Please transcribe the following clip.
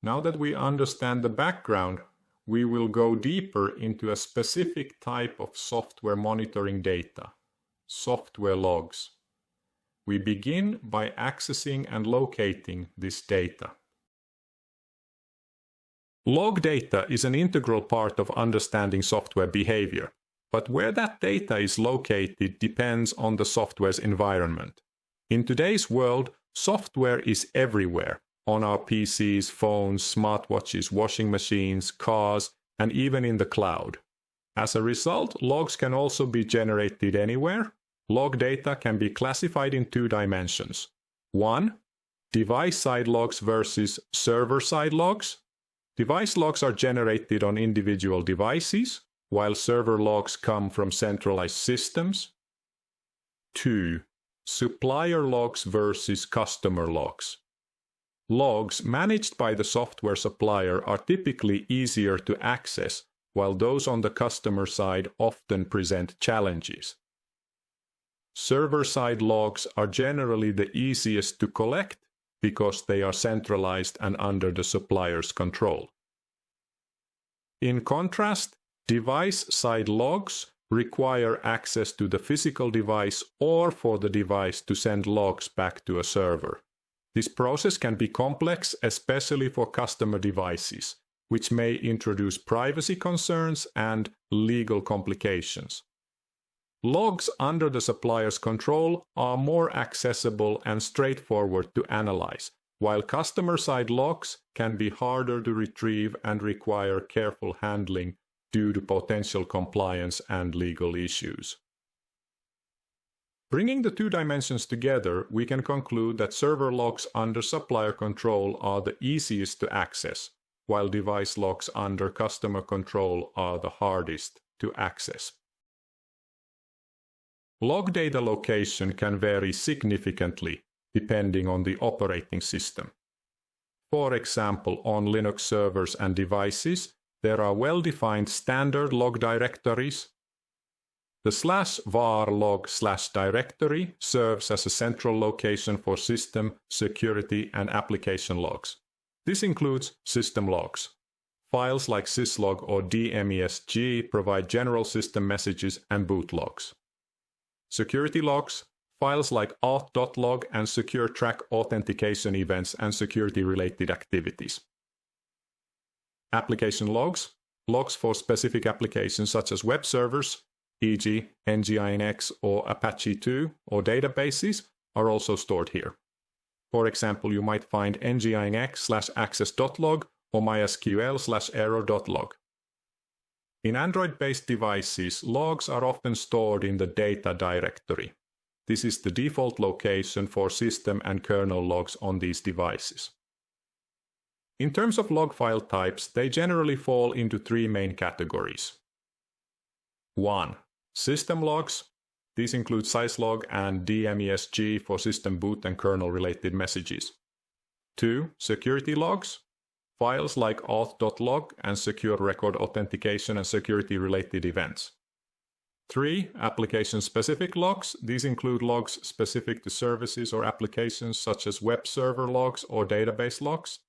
Now that we understand the background, we will go deeper into a specific type of software monitoring data, software logs. We begin by accessing and locating this data. Log data is an integral part of understanding software behavior, but where that data is located depends on the software's environment. In today's world, software is everywhere, on our PCs, phones, smartwatches, washing machines, cars, and even in the cloud. As a result, logs can also be generated anywhere. Log data can be classified in two dimensions. One, device-side logs versus server-side logs. Device logs are generated on individual devices, while server logs come from centralized systems. 2. Supplier logs versus customer logs. Logs managed by the software supplier are typically easier to access, while those on the customer side often present challenges. Server-side logs are generally the easiest to collect because they are centralized and under the supplier's control. In contrast, device-side logs require access to the physical device or for the device to send logs back to a server. This process can be complex, especially for customer devices, which may introduce privacy concerns and legal complications. Logs under the supplier's control are more accessible and straightforward to analyze, while customer-side logs can be harder to retrieve and require careful handling due to potential compliance and legal issues. Bringing the two dimensions together, we can conclude that server logs under supplier control are the easiest to access, while device logs under customer control are the hardest to access. Log data location can vary significantly depending on the operating system. For example, on Linux servers and devices, there are well-defined standard log directories. The /var log/directory serves as a central location for system, security, and application logs. This includes system logs. Files like syslog or dmesg provide general system messages and boot logs. Security logs, files like auth.log and secure track authentication events and security-related activities. Application logs, logs for specific applications such as web servers, e.g. NGINX or Apache 2 or databases, are also stored here. For example, you might find nginx/access.log or mysql/error.log. In Android-based devices, logs are often stored in the data directory. This is the default location for system and kernel logs on these devices. In terms of log file types, they generally fall into three main categories. 1. System logs. These include syslog and dmesg for system boot and kernel-related messages. 2. Security logs. Files like auth.log and secure record authentication and security-related events. 3. Application-specific logs. These include logs specific to services or applications such as web server logs or database logs.